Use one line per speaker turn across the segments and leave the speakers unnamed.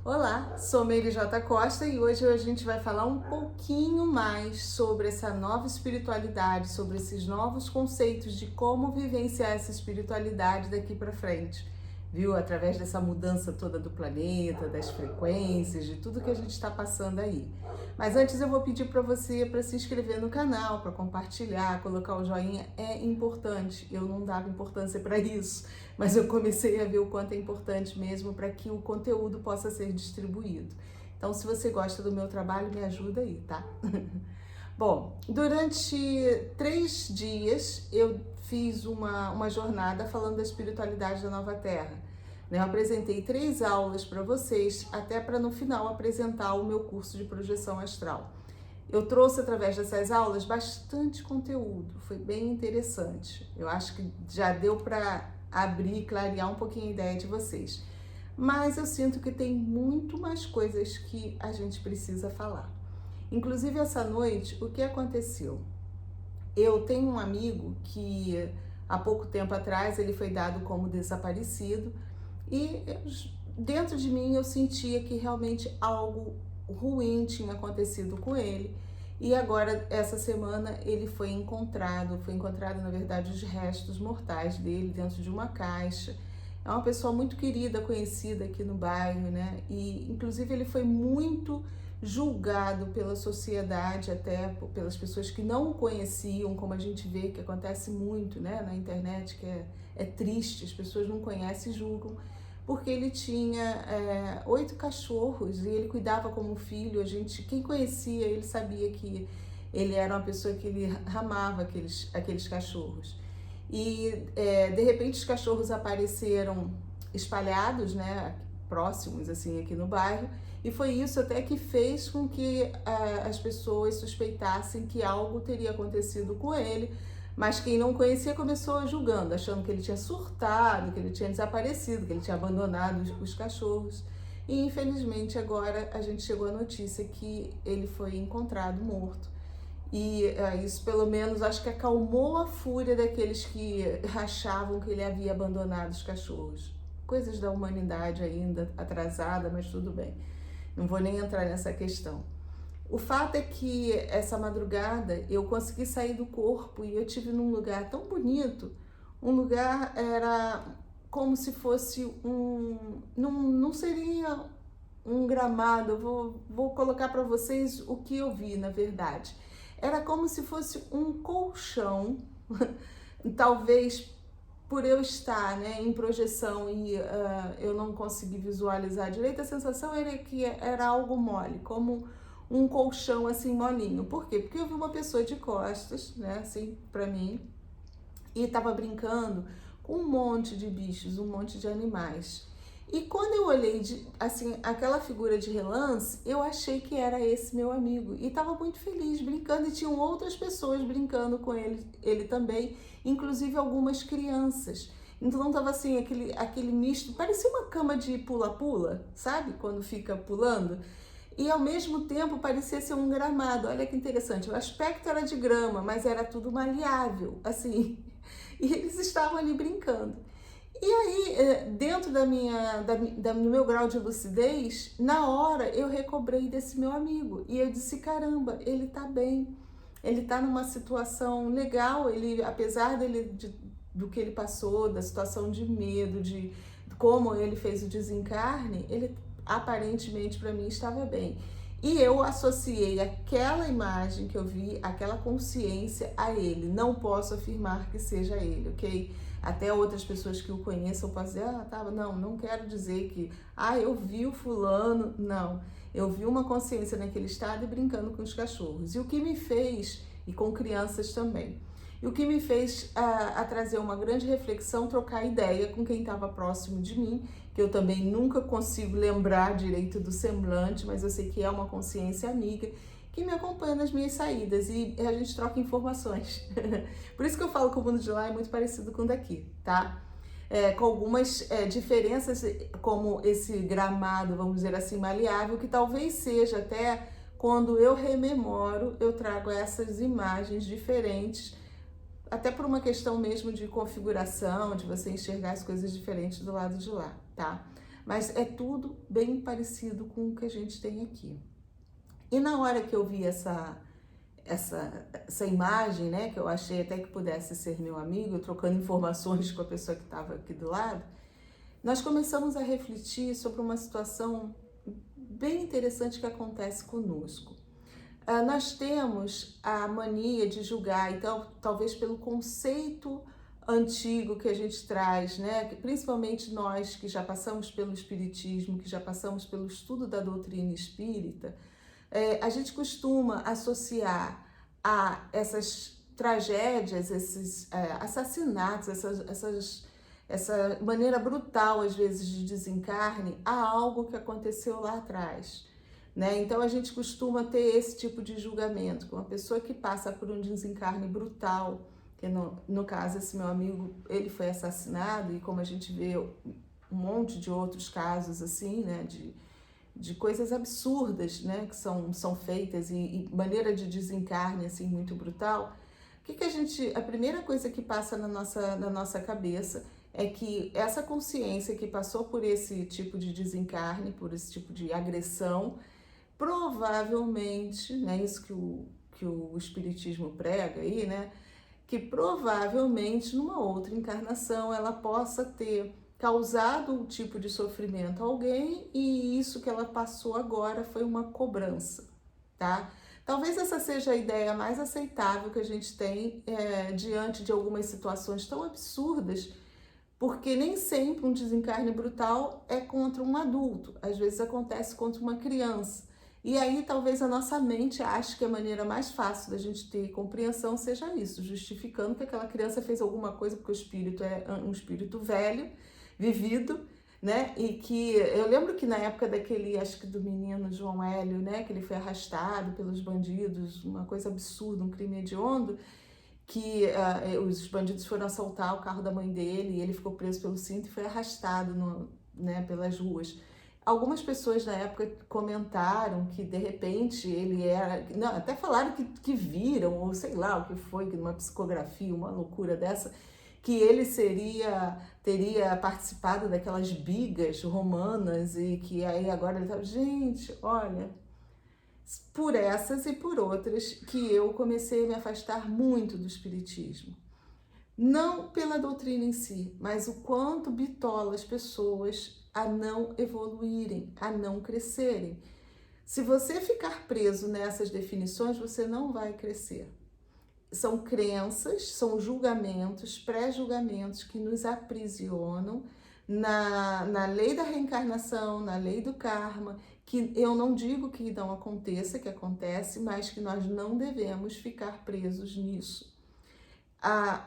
Olá, sou Meire J. Costa e hoje a gente vai falar um pouquinho mais sobre essa nova espiritualidade, sobre esses novos conceitos de como vivenciar essa espiritualidade daqui para frente, viu? Através dessa mudança toda do planeta, das frequências, de tudo que a gente está passando aí. Mas antes eu vou pedir para você para se inscrever no canal, para compartilhar, colocar o joinha, é importante. Eu não dava importância para isso, mas eu comecei a ver o quanto é importante mesmo para que o conteúdo possa ser distribuído. Então, se você gosta do meu trabalho, me ajuda aí, tá? Bom, durante 3 dias eu fiz uma jornada falando da espiritualidade da Nova Terra. Eu apresentei 3 aulas para vocês, até para no final apresentar o meu curso de projeção astral. Eu trouxe através dessas aulas bastante conteúdo, foi bem interessante. Eu acho que já deu para abrir e clarear um pouquinho a ideia de vocês. Mas eu sinto que tem muito mais coisas que a gente precisa falar. Inclusive essa noite, o que aconteceu? Eu tenho um amigo que há pouco tempo atrás ele foi dado como desaparecido e dentro de mim eu sentia que realmente algo ruim tinha acontecido com ele. E agora, essa semana, ele foi encontrado na verdade os restos mortais dele dentro de uma caixa. É uma pessoa muito querida, conhecida aqui no bairro, né? E inclusive ele foi muito julgado pela sociedade, até pelas pessoas que não o conheciam, como a gente vê que acontece muito, né, na internet, que é triste, as pessoas não conhecem e julgam, porque ele tinha 8 cachorros e ele cuidava como filho. Quem conhecia ele sabia que ele era uma pessoa que ele amava aqueles cachorros. E de repente os cachorros apareceram espalhados, né, próximos assim aqui no bairro, e foi isso até que fez com que as pessoas suspeitassem que algo teria acontecido com ele, mas quem não conhecia começou julgando, achando que ele tinha surtado, que ele tinha desaparecido, que ele tinha abandonado os cachorros. E infelizmente agora a gente chegou à notícia que ele foi encontrado morto. E isso pelo menos acho que acalmou a fúria daqueles que achavam que ele havia abandonado os cachorros. Coisas da humanidade ainda atrasada, mas tudo bem. Não vou nem entrar nessa questão. O fato é que essa madrugada eu consegui sair do corpo e eu tive num lugar tão bonito. Um lugar era como se fosse não seria um gramado. Eu vou colocar para vocês o que eu vi, na verdade. Era como se fosse um colchão, talvez por eu estar, né, em projeção e eu não consegui visualizar direito, a sensação era que era algo mole, como um colchão assim molinho. Por quê? Porque eu vi uma pessoa de costas, né, assim, pra mim, e tava brincando com um monte de bichos, um monte de animais. E quando eu olhei assim, aquela figura de relance, eu achei que era esse meu amigo. E estava muito feliz, brincando, e tinham outras pessoas brincando com ele também, inclusive algumas crianças. Então estava assim, aquele misto, parecia uma cama de pula-pula, sabe? Quando fica pulando. E ao mesmo tempo parecia ser um gramado. Olha que interessante, o aspecto era de grama, mas era tudo maleável, assim. E eles estavam ali brincando. E aí, dentro do meu grau de lucidez, na hora eu recobrei desse meu amigo. E eu disse, caramba, ele tá bem. Ele tá numa situação legal. Ele, apesar do que ele passou, da situação de medo, de como ele fez o desencarne, ele aparentemente para mim estava bem. E eu associei aquela imagem que eu vi, aquela consciência a ele. Não posso afirmar que seja ele, ok? Até outras pessoas que o conheçam podem dizer, não quero dizer que, eu vi o fulano. Não, eu vi uma consciência naquele estado e brincando com os cachorros. E o que me fez, e com crianças também, e o que me fez a trazer uma grande reflexão, trocar ideia com quem estava próximo de mim, que eu também nunca consigo lembrar direito do semblante, mas eu sei que é uma consciência amiga, que me acompanha nas minhas saídas e a gente troca informações. Por isso que eu falo que o mundo de lá é muito parecido com o daqui, tá? Com algumas diferenças, como esse gramado, vamos dizer assim, maleável, que talvez seja até quando eu rememoro, eu trago essas imagens diferentes, até por uma questão mesmo de configuração, de você enxergar as coisas diferentes do lado de lá, tá? mas é tudo bem parecido com o que a gente tem aqui. E na hora que eu vi essa imagem, né, que eu achei até que pudesse ser meu amigo, trocando informações com a pessoa que estava aqui do lado, nós começamos a refletir sobre uma situação bem interessante que acontece conosco. Nós temos a mania de julgar, então, talvez pelo conceito antigo que a gente traz, né? Principalmente nós que já passamos pelo espiritismo, que já passamos pelo estudo da doutrina espírita, a gente costuma associar a essas tragédias, esses assassinatos, essa maneira brutal, às vezes, de desencarne a algo que aconteceu lá atrás. Né? Então a gente costuma ter esse tipo de julgamento, com uma pessoa que passa por um desencarne brutal, que no caso esse meu amigo, ele foi assassinado, e como a gente vê um monte de outros casos assim, né, de coisas absurdas, né, que são feitas e maneira de desencarne assim muito brutal. A primeira coisa que passa na nossa cabeça é que essa consciência que passou por esse tipo de desencarne, por esse tipo de agressão, provavelmente, né, isso que o Espiritismo prega aí, né, que provavelmente numa outra encarnação ela possa ter causado um tipo de sofrimento a alguém e isso que ela passou agora foi uma cobrança, tá? Talvez essa seja a ideia mais aceitável que a gente tem diante de algumas situações tão absurdas, porque nem sempre um desencarne brutal é contra um adulto, às vezes acontece contra uma criança. E aí talvez a nossa mente ache que a maneira mais fácil da gente ter compreensão seja isso, justificando que aquela criança fez alguma coisa porque o espírito é um espírito velho, vivido, né? E que eu lembro que na época daquele, acho que do menino João Hélio, né, que ele foi arrastado pelos bandidos, uma coisa absurda, um crime hediondo, que os bandidos foram assaltar o carro da mãe dele e ele ficou preso pelo cinto e foi arrastado né, pelas ruas. Algumas pessoas na época comentaram que de repente ele era, não, até falaram que viram, ou sei lá o que foi, numa psicografia, uma loucura dessa, que ele teria participado daquelas bigas romanas e que aí agora ele estava, gente, olha, por essas e por outras que eu comecei a me afastar muito do espiritismo. Não pela doutrina em si, mas o quanto bitola as pessoas a não evoluírem, a não crescerem. Se você ficar preso nessas definições, você não vai crescer. São crenças, são julgamentos, pré-julgamentos que nos aprisionam na lei da reencarnação, na lei do karma, que eu não digo que não aconteça, que acontece, mas que nós não devemos ficar presos nisso.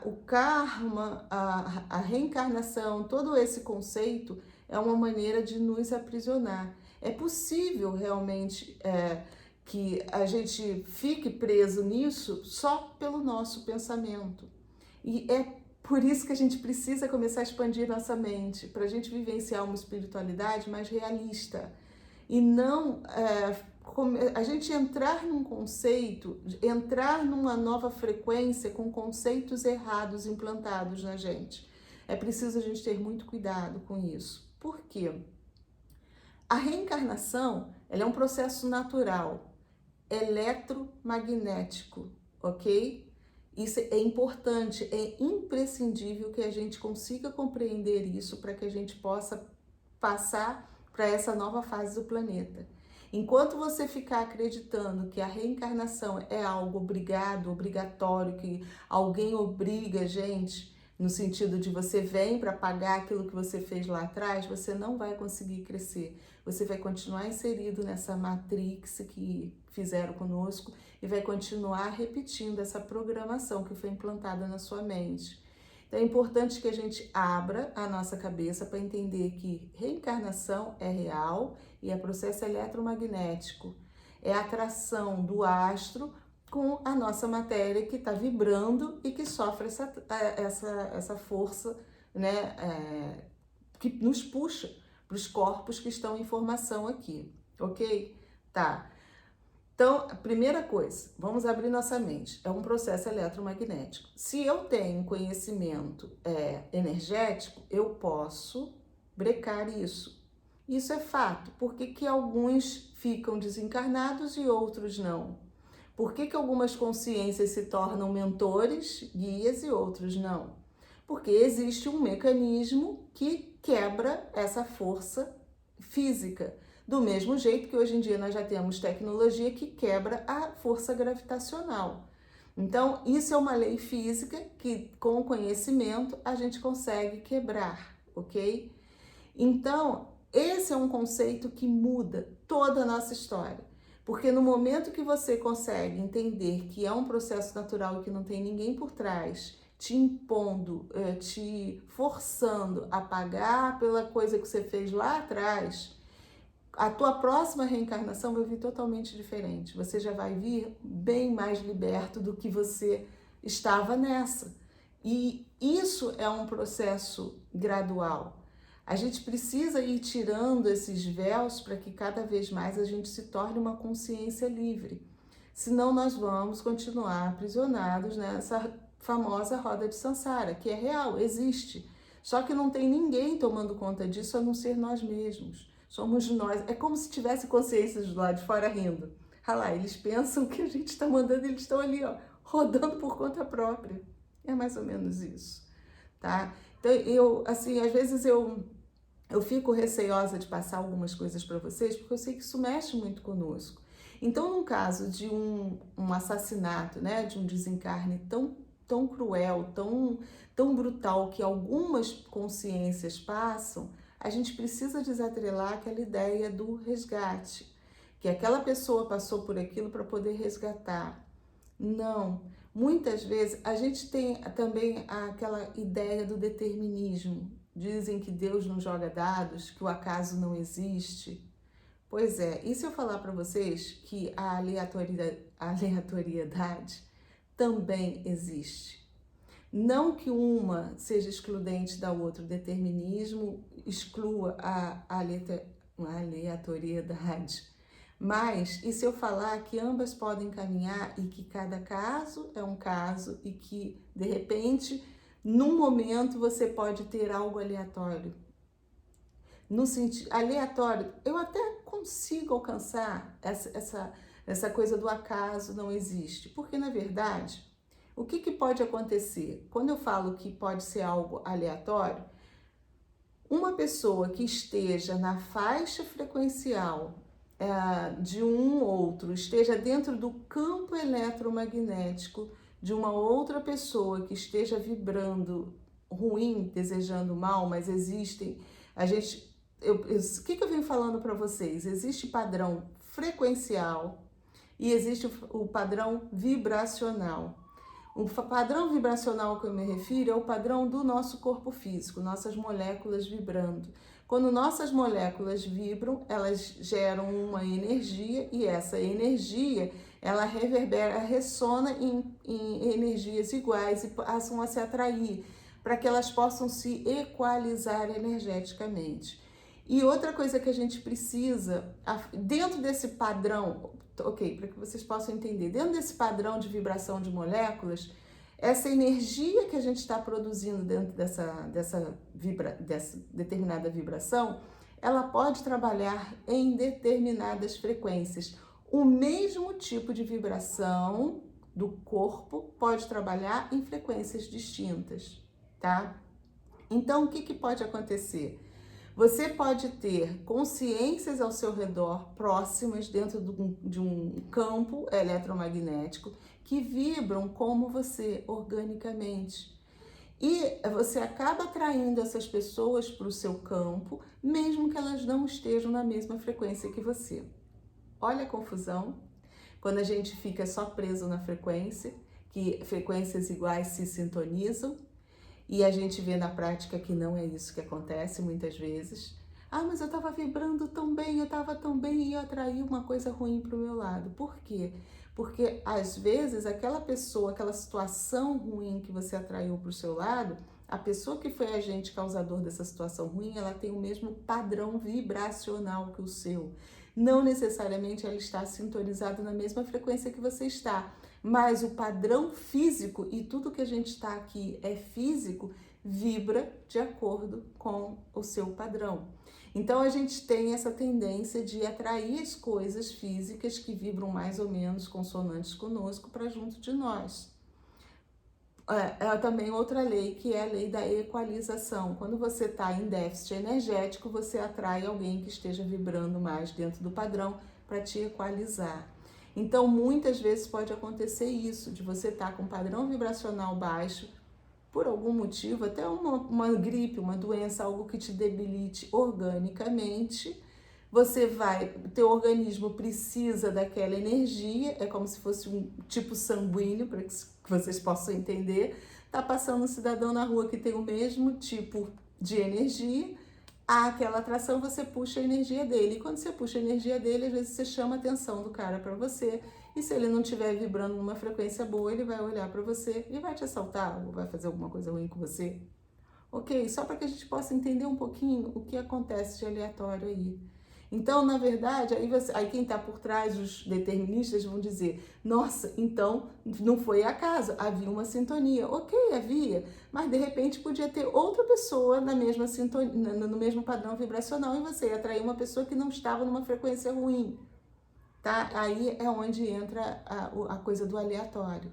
O karma, a reencarnação, todo esse conceito é uma maneira de nos aprisionar. É possível realmente que a gente fique preso nisso só pelo nosso pensamento. E é por isso que a gente precisa começar a expandir nossa mente, para a gente vivenciar uma espiritualidade mais realista. E não a gente entrar num conceito, entrar numa nova frequência com conceitos errados implantados na gente. É preciso a gente ter muito cuidado com isso. Por quê? A reencarnação, ela é um processo natural, eletromagnético, ok? Isso é importante, é imprescindível que a gente consiga compreender isso para que a gente possa passar para essa nova fase do planeta. Enquanto você ficar acreditando que a reencarnação é algo obrigatório, que alguém obriga a gente, no sentido de você vem para pagar aquilo que você fez lá atrás, você não vai conseguir crescer. Você vai continuar inserido nessa matrix que fizeram conosco e vai continuar repetindo essa programação que foi implantada na sua mente. Então é importante que a gente abra a nossa cabeça para entender que reencarnação é real e é processo eletromagnético. É a atração do astro com a nossa matéria que está vibrando e que sofre essa força, né, que nos puxa para os corpos que estão em formação aqui, ok? Tá. Então, a primeira coisa, vamos abrir nossa mente, é um processo eletromagnético. Se eu tenho conhecimento energético, eu posso brecar isso. Isso é fato. Por que que alguns ficam desencarnados e outros não? Por que que algumas consciências se tornam mentores, guias e outros não? Porque existe um mecanismo que quebra essa força física. Do mesmo jeito que hoje em dia nós já temos tecnologia que quebra a força gravitacional. Então, isso é uma lei física que, com o conhecimento, a gente consegue quebrar, ok? Então, esse é um conceito que muda toda a nossa história. Porque no momento que você consegue entender que é um processo natural e que não tem ninguém por trás, te impondo, te forçando a pagar pela coisa que você fez lá atrás, a tua próxima reencarnação vai vir totalmente diferente. Você já vai vir bem mais liberto do que você estava nessa. E isso é um processo gradual. A gente precisa ir tirando esses véus para que cada vez mais a gente se torne uma consciência livre. Senão nós vamos continuar aprisionados nessa famosa roda de Sansara, que é real, existe. Só que não tem ninguém tomando conta disso a não ser nós mesmos. Somos nós. É como se tivesse consciências do lado de fora rindo. Olha lá, eles pensam que a gente está mandando, eles estão ali, ó, rodando por conta própria. É mais ou menos isso, tá? Então, às vezes eu fico receosa de passar algumas coisas para vocês, porque eu sei que isso mexe muito conosco. Então, num caso de um assassinato, né, de um desencarne tão cruel, tão brutal que algumas consciências passam, a gente precisa desatrelar aquela ideia do resgate, que aquela pessoa passou por aquilo para poder resgatar. Não. Muitas vezes a gente tem também aquela ideia do determinismo. Dizem que Deus não joga dados, que o acaso não existe. Pois é, e se eu falar para vocês que a aleatoriedade também existe? Não que uma seja excludente da outra, o determinismo exclua a aleatoriedade. Mas, e se eu falar que ambas podem caminhar e que cada caso é um caso e que, de repente, num momento você pode ter algo aleatório? No sentido aleatório, eu até consigo alcançar essa coisa do acaso não existe, porque na verdade, o que pode acontecer? Quando eu falo que pode ser algo aleatório, uma pessoa que esteja na faixa frequencial de um outro, esteja dentro do campo eletromagnético de uma outra pessoa que esteja vibrando ruim, desejando mal, mas existem, o que eu venho falando para vocês? Existe padrão frequencial e existe o padrão vibracional. O padrão vibracional que eu me refiro é o padrão do nosso corpo físico, nossas moléculas vibrando. Quando nossas moléculas vibram, elas geram uma energia e essa energia, ela reverbera, ressona em energias iguais e passam a se atrair, para que elas possam se equalizar energeticamente. E outra coisa que a gente precisa, dentro desse padrão, ok, para que vocês possam entender, dentro desse padrão de vibração de moléculas, essa energia que a gente está produzindo dentro dessa determinada vibração, ela pode trabalhar em determinadas frequências. O mesmo tipo de vibração do corpo pode trabalhar em frequências distintas, tá? Então, o que pode acontecer? Você pode ter consciências ao seu redor, próximas, dentro de um campo eletromagnético, que vibram como você, organicamente. E você acaba atraindo essas pessoas para o seu campo, mesmo que elas não estejam na mesma frequência que você. Olha a confusão, quando a gente fica só preso na frequência, que frequências iguais se sintonizam, e a gente vê na prática que não é isso que acontece muitas vezes. Ah, mas eu estava vibrando tão bem, eu estava tão bem e eu atraí uma coisa ruim para o meu lado. Por quê? Porque às vezes aquela pessoa, aquela situação ruim que você atraiu para o seu lado, a pessoa que foi agente causador dessa situação ruim, ela tem o mesmo padrão vibracional que o seu. Não necessariamente ela está sintonizada na mesma frequência que você está, mas o padrão físico, e tudo que a gente está aqui é físico, vibra de acordo com o seu padrão. Então a gente tem essa tendência de atrair as coisas físicas que vibram mais ou menos consonantes conosco para junto de nós. É também outra lei, que é a lei da equalização. Quando você está em déficit energético, você atrai alguém que esteja vibrando mais dentro do padrão para te equalizar. Então, muitas vezes pode acontecer isso, de você estar com um padrão vibracional baixo, por algum motivo, até uma gripe, uma doença, algo que te debilite organicamente. Teu organismo precisa daquela energia, é como se fosse um tipo sanguíneo, para que vocês possam entender. Tá passando um cidadão na rua que tem o mesmo tipo de energia, há aquela atração, você puxa a energia dele. E quando você puxa a energia dele, às vezes você chama a atenção do cara para você. E se ele não estiver vibrando numa frequência boa, ele vai olhar para você e vai te assaltar ou vai fazer alguma coisa ruim com você. Ok? Só para que a gente possa entender um pouquinho o que acontece de aleatório aí. Então, na verdade, aí quem está por trás, os deterministas, vão dizer: nossa, então não foi acaso, havia uma sintonia. Ok, havia, mas de repente podia ter outra pessoa na mesma sintonia, no mesmo padrão vibracional, e você ia atrair uma pessoa que não estava numa frequência ruim. Tá? Aí é onde entra a coisa do aleatório,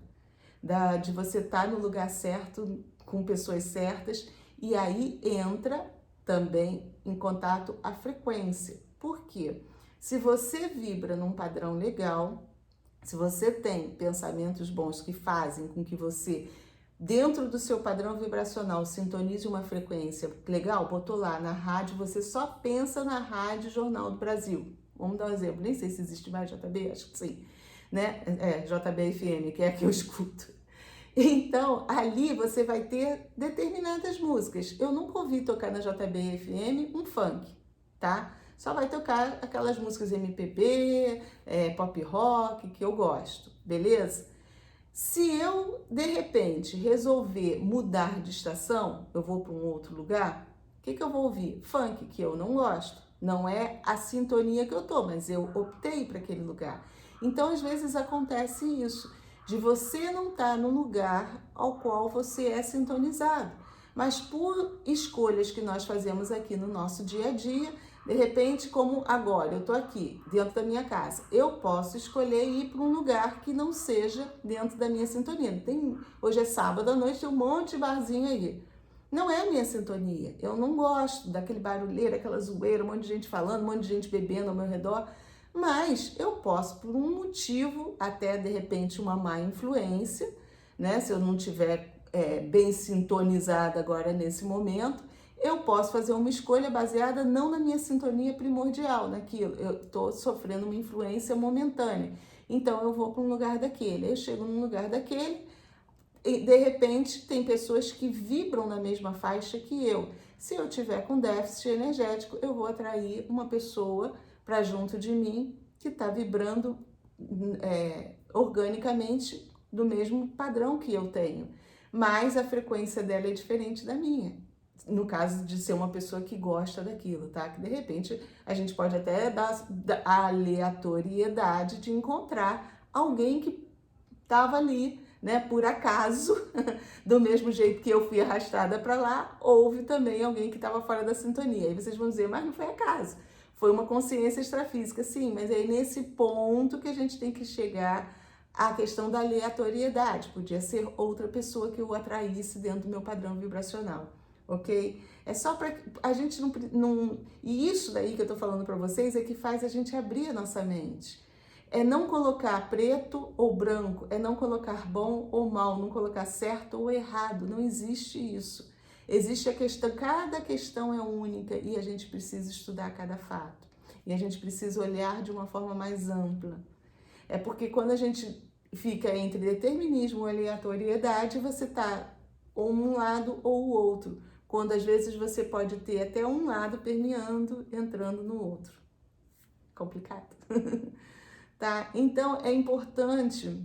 de você estar no lugar certo, com pessoas certas, e aí entra também em contato a frequência. Por quê? Se você vibra num padrão legal, se você tem pensamentos bons que fazem com que você, dentro do seu padrão vibracional, sintonize uma frequência legal, botou lá na rádio, você só pensa na Rádio Jornal do Brasil. Vamos dar um exemplo, nem sei se existe mais JB, acho que sim, né? JB-FM, que é a que eu escuto. Então, ali você vai ter determinadas músicas. Eu nunca ouvi tocar na JB-FM um funk, tá? Só vai tocar aquelas músicas MPB, pop rock, que eu gosto, beleza? Se eu, de repente, resolver mudar de estação, eu vou para um outro lugar, o que eu vou ouvir? Funk, que eu não gosto. Não é a sintonia que eu tô, mas eu optei para aquele lugar. Então, às vezes acontece isso, de você não estar no lugar ao qual você é sintonizado. Mas por escolhas que nós fazemos aqui no nosso dia a dia, de repente, como agora, eu estou aqui, dentro da minha casa, eu posso escolher ir para um lugar que não seja dentro da minha sintonia. Hoje é sábado à noite, tem um monte de barzinho aí. Não é a minha sintonia. Eu não gosto daquele barulheiro, aquela zoeira, um monte de gente falando, um monte de gente bebendo ao meu redor. Mas eu posso, por um motivo, até de repente uma má influência, né? Se eu não tiver bem sintonizada agora nesse momento, eu posso fazer uma escolha baseada não na minha sintonia primordial, naquilo. Eu estou sofrendo uma influência momentânea. Então eu vou para um lugar daquele. Eu chego num lugar daquele e de repente tem pessoas que vibram na mesma faixa que eu. Se eu tiver com déficit energético, eu vou atrair uma pessoa para junto de mim que está vibrando organicamente do mesmo padrão que eu tenho. Mas a frequência dela é diferente da minha. No caso de ser uma pessoa que gosta daquilo, tá? Que de repente a gente pode até dar a aleatoriedade de encontrar alguém que estava ali, né, por acaso, do mesmo jeito que eu fui arrastada para lá, houve também alguém que estava fora da sintonia. Aí vocês vão dizer, mas não foi acaso, foi uma consciência extrafísica, sim, mas é nesse ponto que a gente tem que chegar à questão da aleatoriedade. Podia ser outra pessoa que eu atraísse dentro do meu padrão vibracional, ok? É só para a gente não... E isso daí que eu tô falando para vocês é que faz a gente abrir a nossa mente. É não colocar preto ou branco, é não colocar bom ou mal, não colocar certo ou errado, não existe isso. Existe a questão, cada questão é única e a gente precisa estudar cada fato. E a gente precisa olhar de uma forma mais ampla. É porque quando a gente fica entre determinismo e aleatoriedade, você tá ou um lado ou o outro. Quando às vezes você pode ter até um lado permeando, entrando no outro. Complicado. Tá? Então é importante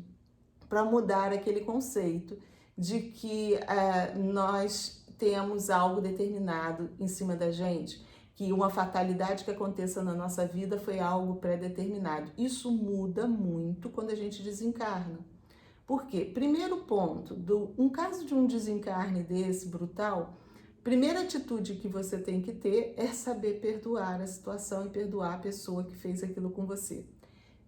para mudar aquele conceito de que nós temos algo determinado em cima da gente, que uma fatalidade que aconteça na nossa vida foi algo pré-determinado. Isso muda muito quando a gente desencarna. Por quê? Primeiro ponto, um caso de um desencarne desse brutal, Primeira atitude que você tem que ter é saber perdoar a situação e perdoar a pessoa que fez aquilo com você.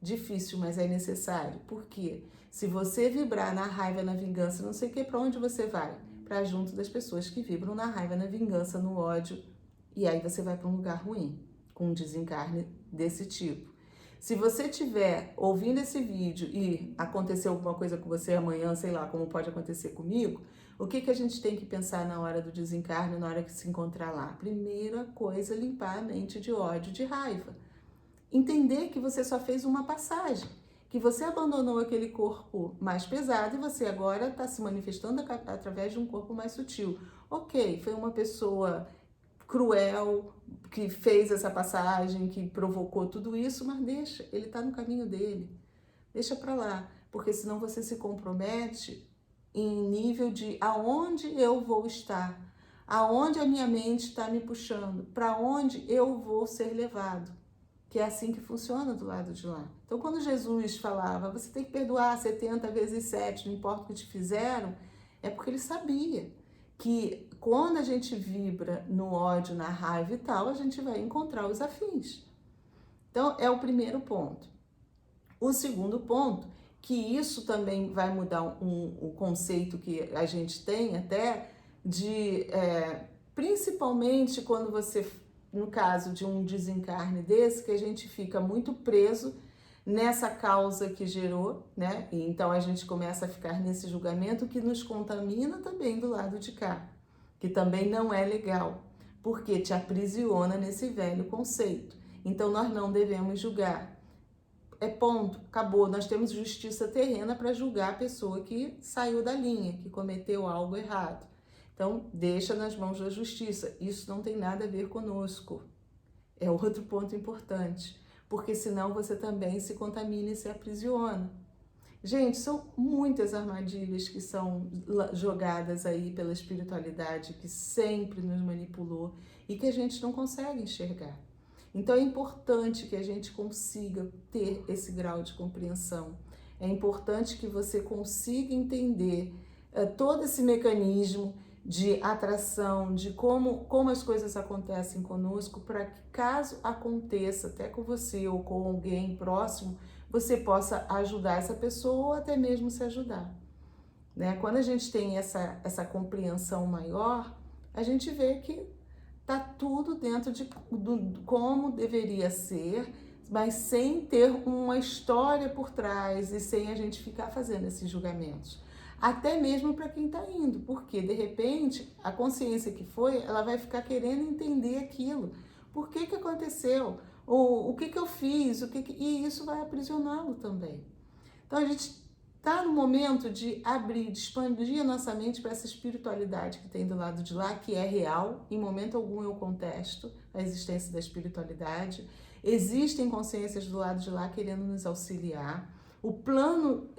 Difícil, mas é necessário. Por quê? Se você vibrar na raiva, na vingança, não sei o que, para onde você vai? Para junto das pessoas que vibram na raiva, na vingança, no ódio. E aí você vai para um lugar ruim, com um desencarne desse tipo. Se você estiver ouvindo esse vídeo e acontecer alguma coisa com você amanhã, sei lá, como pode acontecer comigo, o que a gente tem que pensar na hora do desencarne, na hora que se encontrar lá? Primeira coisa, limpar a mente de ódio, de raiva. Entender que você só fez uma passagem, que você abandonou aquele corpo mais pesado e você agora está se manifestando através de um corpo mais sutil. Ok, foi uma pessoa cruel, que fez essa passagem, que provocou tudo isso, mas deixa, ele está no caminho dele. Deixa para lá, porque senão você se compromete em nível de aonde eu vou estar, aonde a minha mente está me puxando, para onde eu vou ser levado. Que é assim que funciona do lado de lá. Então, quando Jesus falava, você tem que perdoar 70 vezes 7, não importa o que te fizeram, é porque ele sabia que quando a gente vibra no ódio, na raiva e tal, a gente vai encontrar os afins. Então, é o primeiro ponto. O segundo ponto, que isso também vai mudar o conceito que a gente tem até de, principalmente quando você, no caso de um desencarne desse, que a gente fica muito preso nessa causa que gerou, né? E então a gente começa a ficar nesse julgamento que nos contamina também do lado de cá, que também não é legal, porque te aprisiona nesse velho conceito. Então nós não devemos julgar. É ponto, acabou. Nós temos justiça terrena para julgar a pessoa que saiu da linha, que cometeu algo errado. Então, deixa nas mãos da justiça. Isso não tem nada a ver conosco. É outro ponto importante, porque senão você também se contamina e se aprisiona. Gente, são muitas armadilhas que são jogadas aí pela espiritualidade que sempre nos manipulou e que a gente não consegue enxergar. Então é importante que a gente consiga ter esse grau de compreensão. É importante que você consiga entender todo esse mecanismo de atração, de como as coisas acontecem conosco, para que caso aconteça até com você ou com alguém próximo, você possa ajudar essa pessoa ou até mesmo se ajudar. Né? Quando a gente tem essa compreensão maior, a gente vê que tá tudo dentro de como deveria ser, mas sem ter uma história por trás e sem a gente ficar fazendo esses julgamentos. Até mesmo para quem está indo, porque de repente a consciência que foi, ela vai ficar querendo entender aquilo. Por que aconteceu? O que eu fiz? E isso vai aprisioná-lo também. Então a gente está no momento de abrir, de expandir a nossa mente para essa espiritualidade que tem do lado de lá, que é real. Em momento algum eu contesto a existência da espiritualidade. Existem consciências do lado de lá querendo nos auxiliar. O plano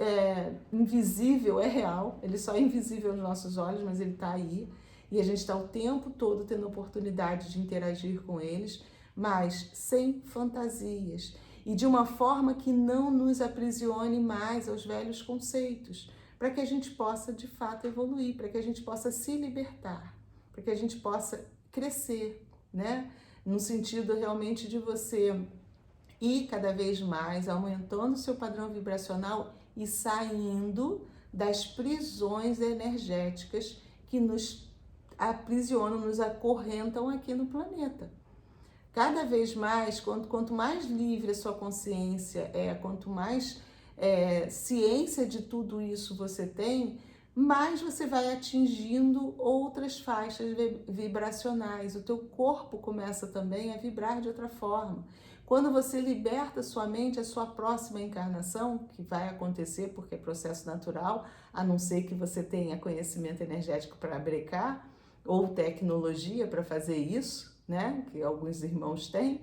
invisível é real, ele só é invisível aos nossos olhos, mas ele está aí. E a gente está o tempo todo tendo oportunidade de interagir com eles, mas sem fantasias. E de uma forma que não nos aprisione mais aos velhos conceitos, para que a gente possa de fato evoluir, para que a gente possa se libertar, para que a gente possa crescer, né? No sentido realmente de você ir cada vez mais aumentando o seu padrão vibracional e saindo das prisões energéticas que nos aprisionam, nos acorrentam aqui no planeta. Cada vez mais, quanto mais livre a sua consciência é, quanto mais ciência de tudo isso você tem, mais você vai atingindo outras faixas vibracionais. O teu corpo começa também a vibrar de outra forma. Quando você liberta sua mente, a sua próxima encarnação, que vai acontecer porque é processo natural, a não ser que você tenha conhecimento energético para brecar, ou tecnologia para fazer isso, né? Que alguns irmãos têm.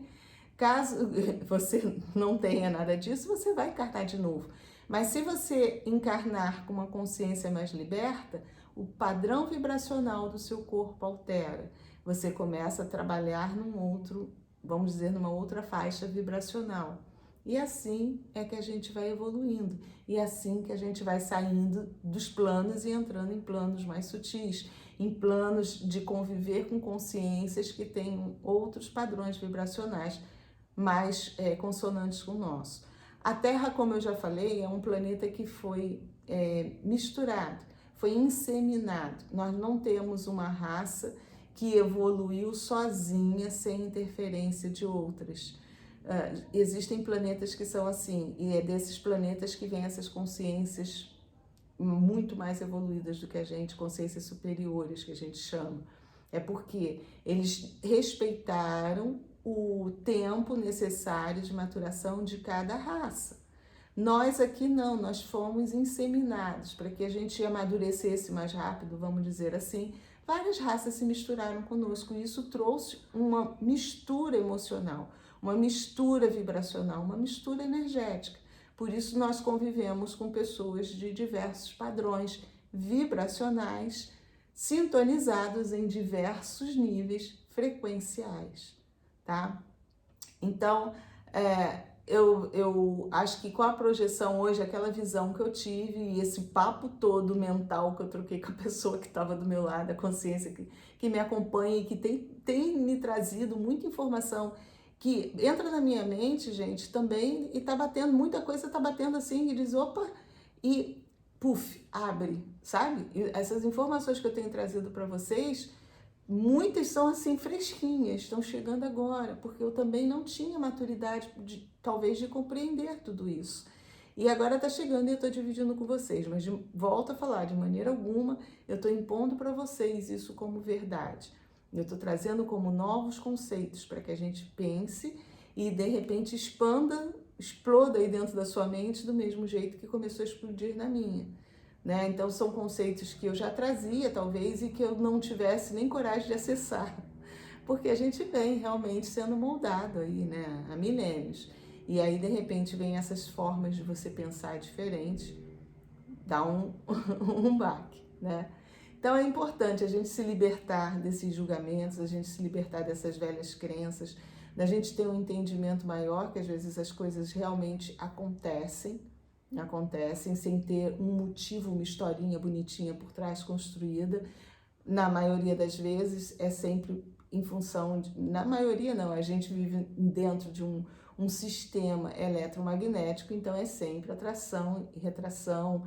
Caso você não tenha nada disso, você vai encarnar de novo. Mas se você encarnar com uma consciência mais liberta, o padrão vibracional do seu corpo altera. Você começa a trabalhar num outro, vamos dizer, numa outra faixa vibracional. E assim é que a gente vai evoluindo, e assim que a gente vai saindo dos planos e entrando em planos mais sutis, em planos de conviver com consciências que têm outros padrões vibracionais mais consonantes com o nosso. A Terra, como eu já falei, é um planeta que foi misturado, foi inseminado. Nós não temos uma raça que evoluiu sozinha, sem interferência de outras. Existem planetas que são assim, e é desses planetas que vêm essas consciências muito mais evoluídas do que a gente, consciências superiores, que a gente chama. É porque eles respeitaram o tempo necessário de maturação de cada raça. Nós aqui não, nós fomos inseminados para que a gente amadurecesse mais rápido, vamos dizer assim. Várias raças se misturaram conosco e isso trouxe uma mistura emocional, uma mistura vibracional, uma mistura energética. Por isso nós convivemos com pessoas de diversos padrões vibracionais, sintonizados em diversos níveis frequenciais, tá? Então, eu acho que com a projeção hoje, aquela visão que eu tive e esse papo todo mental que eu troquei com a pessoa que estava do meu lado, a consciência que me acompanha e que tem me trazido muita informação que entra na minha mente, gente, também, e tá batendo, muita coisa tá batendo assim, e diz, opa, e puf, abre, sabe? E essas informações que eu tenho trazido para vocês, muitas são assim fresquinhas, estão chegando agora, porque eu também não tinha maturidade, talvez, de compreender tudo isso. E agora está chegando e eu estou dividindo com vocês, mas volto a falar, de maneira alguma, eu estou impondo para vocês isso como verdade. Eu estou trazendo como novos conceitos para que a gente pense e, de repente, exploda aí dentro da sua mente do mesmo jeito que começou a explodir na minha. Né? Então, são conceitos que eu já trazia, talvez, e que eu não tivesse nem coragem de acessar, porque a gente vem realmente sendo moldado aí, né, há milênios. E aí, de repente, vem essas formas de você pensar diferente, dá um baque, né? Então, é importante a gente se libertar desses julgamentos, a gente se libertar dessas velhas crenças, da gente ter um entendimento maior, que às vezes as coisas realmente acontecem sem ter um motivo, uma historinha bonitinha por trás construída. Na maioria das vezes é sempre em função na maioria não, a gente vive dentro de um sistema eletromagnético, então é sempre atração e retração,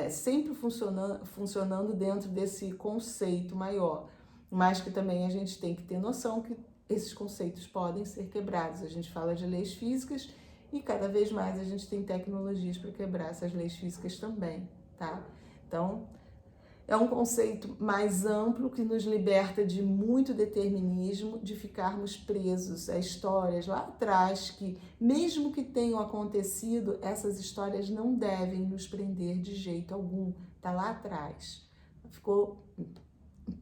sempre funcionando dentro desse conceito maior, mas que também a gente tem que ter noção que esses conceitos podem ser quebrados. A gente fala de leis físicas e cada vez mais a gente tem tecnologias para quebrar essas leis físicas também, tá? Então, é um conceito mais amplo que nos liberta de muito determinismo, de ficarmos presos a histórias lá atrás que, mesmo que tenham acontecido, essas histórias não devem nos prender de jeito algum. Tá lá atrás. Ficou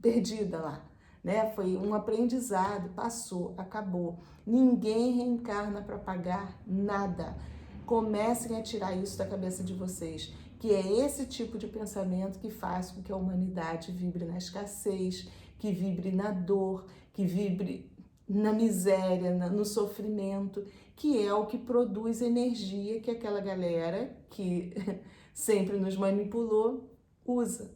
perdida lá, né? Foi um aprendizado, passou, acabou. Ninguém reencarna para pagar nada. Comecem a tirar isso da cabeça de vocês, que é esse tipo de pensamento que faz com que a humanidade vibre na escassez, que vibre na dor, que vibre na miséria, no sofrimento, que é o que produz energia que aquela galera que sempre nos manipulou usa.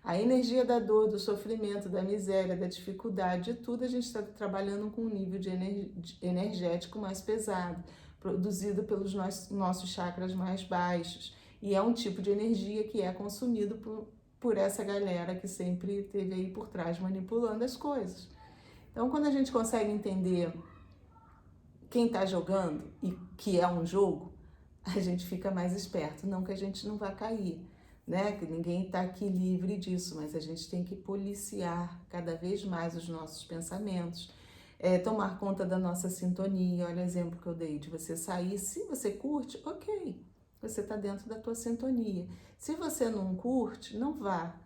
A energia da dor, do sofrimento, da miséria, da dificuldade, de tudo a gente está trabalhando com um nível de energético mais pesado, produzido pelos nossos chakras mais baixos. E é um tipo de energia que é consumido por essa galera que sempre esteve aí por trás manipulando as coisas. Então, quando a gente consegue entender quem está jogando e que é um jogo, a gente fica mais esperto. Não que a gente não vá cair, né? Que ninguém está aqui livre disso, mas a gente tem que policiar cada vez mais os nossos pensamentos, tomar conta da nossa sintonia. Olha o exemplo que eu dei de você sair. Se você curte, ok, você está dentro da tua sintonia. Se você não curte, não vá.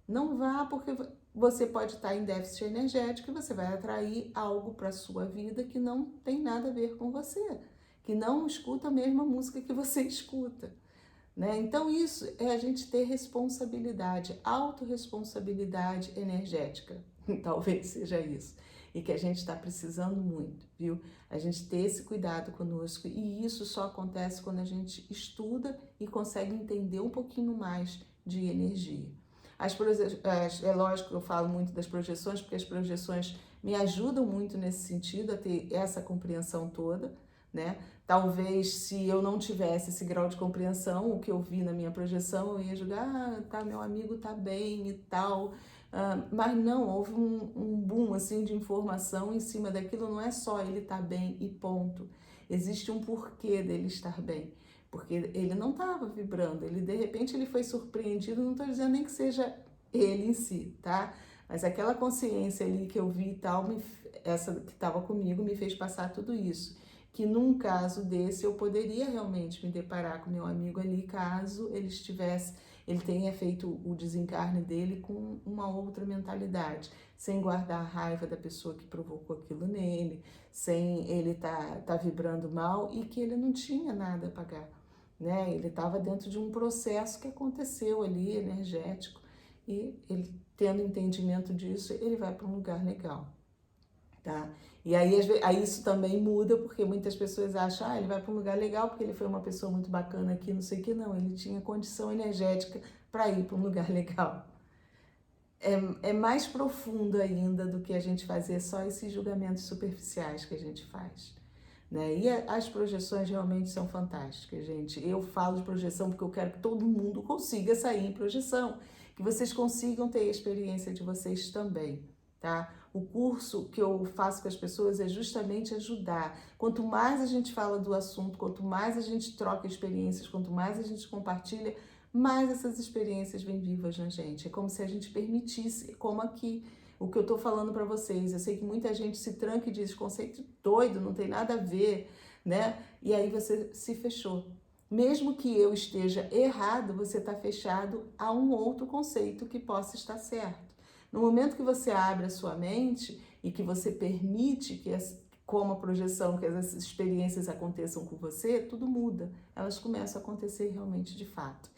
Não vá, porque você pode estar em déficit energético e você vai atrair algo para a sua vida que não tem nada a ver com você, que não escuta a mesma música que você escuta. Né? Então isso é a gente ter responsabilidade, autorresponsabilidade energética, talvez seja isso. e que a gente está precisando muito, viu? A gente ter esse cuidado conosco, e isso só acontece quando a gente estuda e consegue entender um pouquinho mais de energia. É lógico que eu falo muito das projeções, porque as projeções me ajudam muito nesse sentido, a ter essa compreensão toda, né? Talvez se eu não tivesse esse grau de compreensão, o que eu vi na minha projeção, eu ia julgar, ah, tá, meu amigo tá bem e tal. Mas não, houve um boom assim de informação em cima daquilo, não é só ele tá bem e ponto. Existe um porquê dele estar bem. Porque ele não estava vibrando, ele de repente ele foi surpreendido, não estou dizendo nem que seja ele em si, tá? Mas aquela consciência ali que eu vi e tal, essa que estava comigo, me fez passar tudo isso. Que num caso desse eu poderia realmente me deparar com meu amigo ali, caso ele tenha feito o desencarne dele com uma outra mentalidade, sem guardar a raiva da pessoa que provocou aquilo nele, sem ele tá vibrando mal e que ele não tinha nada a pagar, né? Ele estava dentro de um processo que aconteceu ali, energético, e ele tendo entendimento disso, ele vai para um lugar legal, tá? E aí isso também muda, porque muitas pessoas acham, ah, ele vai para um lugar legal porque ele foi uma pessoa muito bacana aqui, não sei o que, não, ele tinha condição energética para ir para um lugar legal. É mais profundo ainda do que a gente fazer só esses julgamentos superficiais que a gente faz, né? E as projeções realmente são fantásticas, gente. Eu falo de projeção porque eu quero que todo mundo consiga sair em projeção, que vocês consigam ter a experiência de vocês também, tá? O curso que eu faço com as pessoas é justamente ajudar. Quanto mais a gente fala do assunto, quanto mais a gente troca experiências, quanto mais a gente compartilha, mais essas experiências vêm vivas na gente. É como se a gente permitisse, como aqui, o que eu tô falando para vocês. Eu sei que muita gente se tranca e diz, conceito doido, não tem nada a ver, né? E aí você se fechou. Mesmo que eu esteja errado, você está fechado a um outro conceito que possa estar certo. No momento que você abre a sua mente e que você permite que, como a projeção, que essas experiências aconteçam com você, tudo muda. Elas começam a acontecer realmente de fato.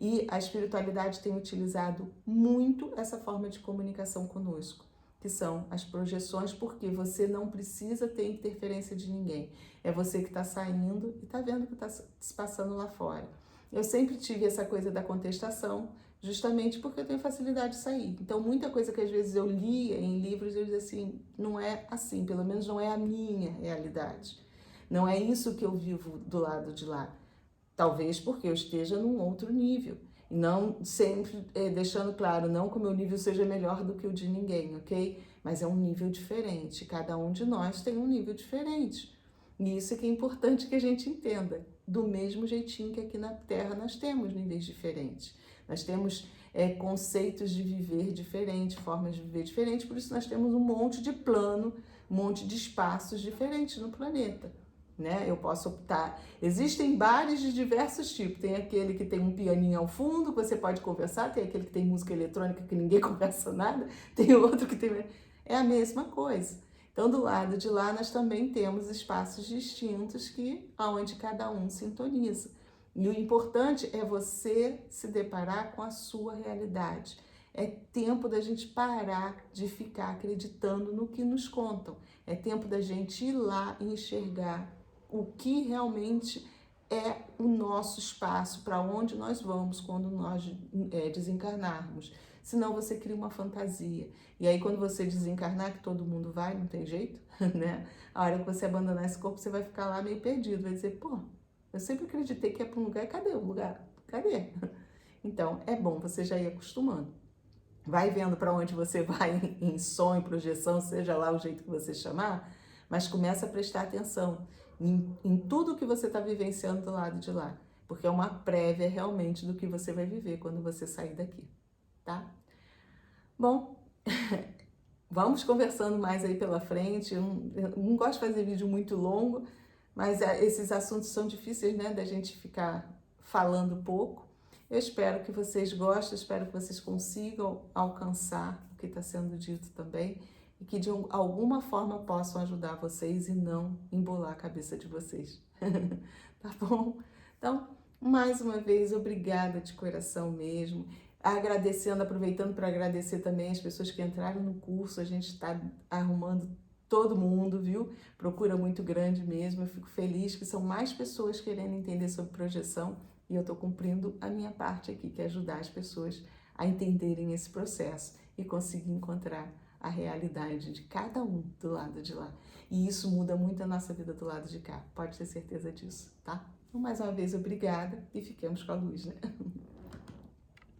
E a espiritualidade tem utilizado muito essa forma de comunicação conosco, que são as projeções, porque você não precisa ter interferência de ninguém. É você que está saindo e está vendo o que está se passando lá fora. Eu sempre tive essa coisa da contestação, justamente porque eu tenho facilidade de sair. Então, muita coisa que às vezes eu lia em livros, eu dizia assim, não é assim, pelo menos não é a minha realidade. Não é isso que eu vivo do lado de lá. Talvez porque eu esteja num outro nível. E não sempre deixando claro, não que o meu nível seja melhor do que o de ninguém, ok? Mas é um nível diferente. Cada um de nós tem um nível diferente. E isso é que é importante que a gente entenda. Do mesmo jeitinho que aqui na Terra nós temos níveis diferentes. Nós temos conceitos de viver diferentes, formas de viver diferentes, por isso nós temos um monte de plano, um monte de espaços diferentes no planeta. Né? Eu posso optar. Existem bares de diversos tipos. Tem aquele que tem um pianinho ao fundo, que você pode conversar, tem aquele que tem música eletrônica que ninguém conversa nada, tem outro que tem. É a mesma coisa. Então, do lado de lá, nós também temos espaços distintos onde cada um sintoniza. E o importante é você se deparar com a sua realidade. É tempo da gente parar de ficar acreditando no que nos contam. É tempo da gente ir lá e enxergar o que realmente é o nosso espaço, para onde nós vamos quando nós desencarnarmos. Senão você cria uma fantasia. E aí quando você desencarnar, que todo mundo vai, não tem jeito, né? A hora que você abandonar esse corpo, você vai ficar lá meio perdido, vai dizer, pô, eu sempre acreditei que é para um lugar, cadê o lugar? Cadê? Então, é bom você já ir acostumando. Vai vendo para onde você vai em sonho, projeção, seja lá o jeito que você chamar, mas começa a prestar atenção em tudo que você está vivenciando do lado de lá, porque é uma prévia realmente do que você vai viver quando você sair daqui, tá? Bom, vamos conversando mais aí pela frente. Eu não gosto de fazer vídeo muito longo, mas esses assuntos são difíceis, né, da gente ficar falando pouco. Eu espero que vocês gostem, espero que vocês consigam alcançar o que está sendo dito também e que de alguma forma possam ajudar vocês e não embolar a cabeça de vocês. Tá bom? Então, mais uma vez, obrigada de coração mesmo. Agradecendo, aproveitando para agradecer também as pessoas que entraram no curso. A gente está arrumando todo mundo, viu? Procura muito grande mesmo. Eu fico feliz que são mais pessoas querendo entender sobre projeção e eu estou cumprindo a minha parte aqui, que é ajudar as pessoas a entenderem esse processo e conseguir encontrar a realidade de cada um do lado de lá. E isso muda muito a nossa vida do lado de cá, pode ter certeza disso, tá? Então, mais uma vez, obrigada e fiquemos com a luz, né?